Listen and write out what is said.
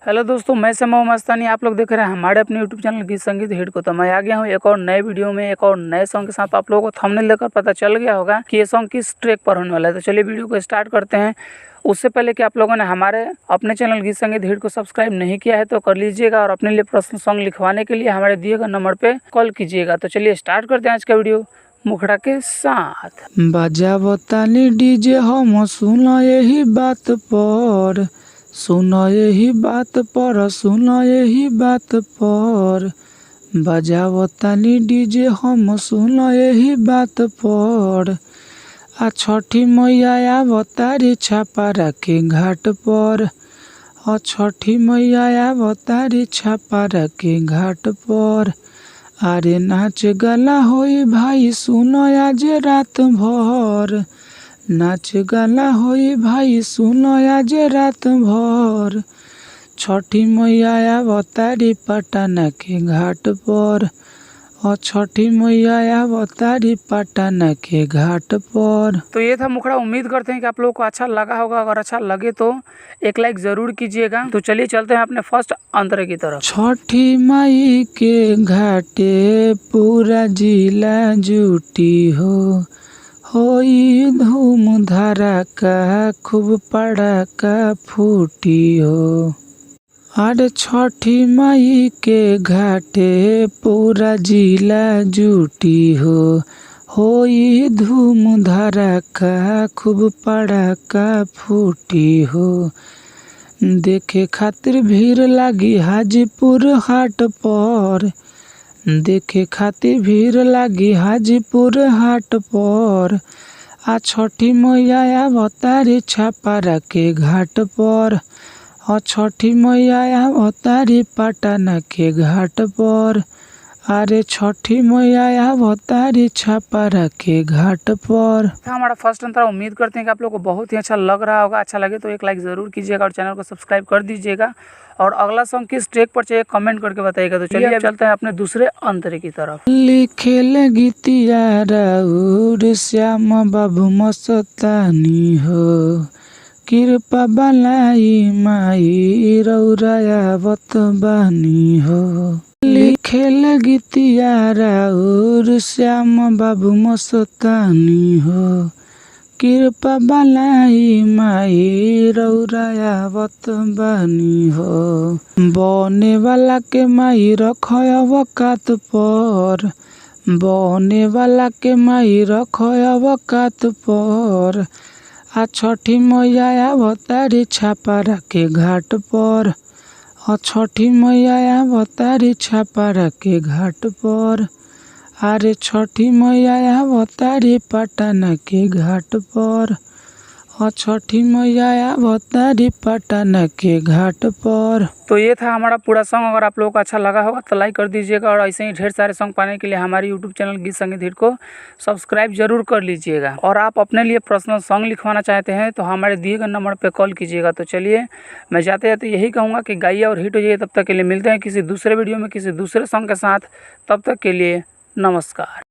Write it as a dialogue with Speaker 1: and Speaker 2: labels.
Speaker 1: Hello दोस्तों, मैं समय मस्तानी। आप लोग देख रहे हैं हमारे अपने यूट्यूब चैनल गीत संगीत हिट को। तो मैं आ गया हूँ एक और नए वीडियो में, एक और नए सॉन्ग के साथ। आप लोगों को थंबनेल देखकर पता चल गया होगा कि ये सॉन्ग किस ट्रैक पर होने वाला है। तो चलिए वीडियो को स्टार्ट करते हैं। उससे पहले कि आप लोगों ने हमारे अपने चैनल गीत संगीत हिट को सब्सक्राइब नहीं किया है तो कर लीजिएगा, और अपने लिए पर्सनल सॉन्ग लिखवाने के लिए हमारे दिए गए नंबर पर कॉल कीजिएगा। तो चलिए स्टार्ट करते हैं आज का वीडियो मुखड़ा के साथ।
Speaker 2: बजावो ताली डीजे हम सुनो यही बात पर, सुनो यही बात पर, सुनो यही बात पर। बजावो ताली डीजे हम सुनो यही बात पर। आ छठी मैया अवतारी छापारा के घाट पर, आ छठी मैया अवतारी छापारा के घाट पर। अरे नाच गाला होई भाई सुनो आज रात भर, नाच गाला होई भाई सुनो आज रात भर। छठी मैया अवतारी पटना के घाट पर, और छठी मैया अवतारी पटना के घाट पर।
Speaker 1: तो ये था मुखड़ा। उम्मीद करते हैं कि आप लोगों को अच्छा लगा होगा। अगर अच्छा लगे तो एक लाइक जरूर कीजिएगा। तो चलिए चलते हैं अपने फर्स्ट अंतरे की तरफ।
Speaker 2: छठी माई के घाटे पूरा जिला जुटी हो, होई धूम धड़ाका खूब पड़ाका फूटी हो। अरे छठी माई के घाटे पूरा जिला जुटी हो, होई धूम धड़ाका खूब पड़ाका फूटी हो। देखे खातिर भीड़ लागी हाजीपुर हाट पर, देखे खातिर भीड़ लागी हाजीपुर हाट पर। आ छठी मैया अवतारी छापारा के घाट पर, और छठी मैया अवतारी पटना के घाट पर। अरे छठी मैया अवतारी छापारा के घाट पर।
Speaker 1: हमारा फर्स्ट अंतरा। उम्मीद करते हैं कि आप लोगों को बहुत ही अच्छा लग रहा होगा। अच्छा लगे तो एक लाइक जरूर कीजिएगा और चैनल को सब्सक्राइब कर दीजिएगा। और अगला सॉन्ग किस ट्रैक पर चाहिए कमेंट करके बताइएगा। तो चलिए अब चलते हैं अपने दूसरे अंतरे की तरफ।
Speaker 2: लिखेले गीतिया राउर श्याम बाबू मस्तानी हो, कृपा बलाई माई रौरायावत बानी हो। लिखेले गीतिया राउर श्याम बाबू मस्तानी हो, कृपा बलाई माई रौरायावत बानी हो। बने वाला के माई रखो अवकात पर, बने वाला के माई रखो अवकात पर। आ छठी मैया अवतारी छापारा के घाट पर, और छठी मैया अवतारी छापारा के घाट पर। अरे छठी मैया अवतारी पटना के घाट पर, और छठी मैया अवतारी पटना के घाट पर।
Speaker 1: तो ये था हमारा पूरा सॉन्ग। अगर आप लोगों को अच्छा लगा होगा तो लाइक कर दीजिएगा, और ऐसे ही ढेर सारे सॉन्ग पाने के लिए हमारे यूट्यूब चैनल गीत संगीत हिट को सब्सक्राइब जरूर कर लीजिएगा। और आप अपने लिए पर्सनल सॉन्ग लिखवाना चाहते हैं तो हमारे दिए गए नंबर पर कॉल कीजिएगा। तो चलिए मैं जाते जाते यही कहूँगा कि गाइए और हिट हो जाइए। तब तक के लिए मिलते हैं किसी दूसरे वीडियो में किसी दूसरे सॉन्ग के साथ। तब तक के लिए नमस्कार।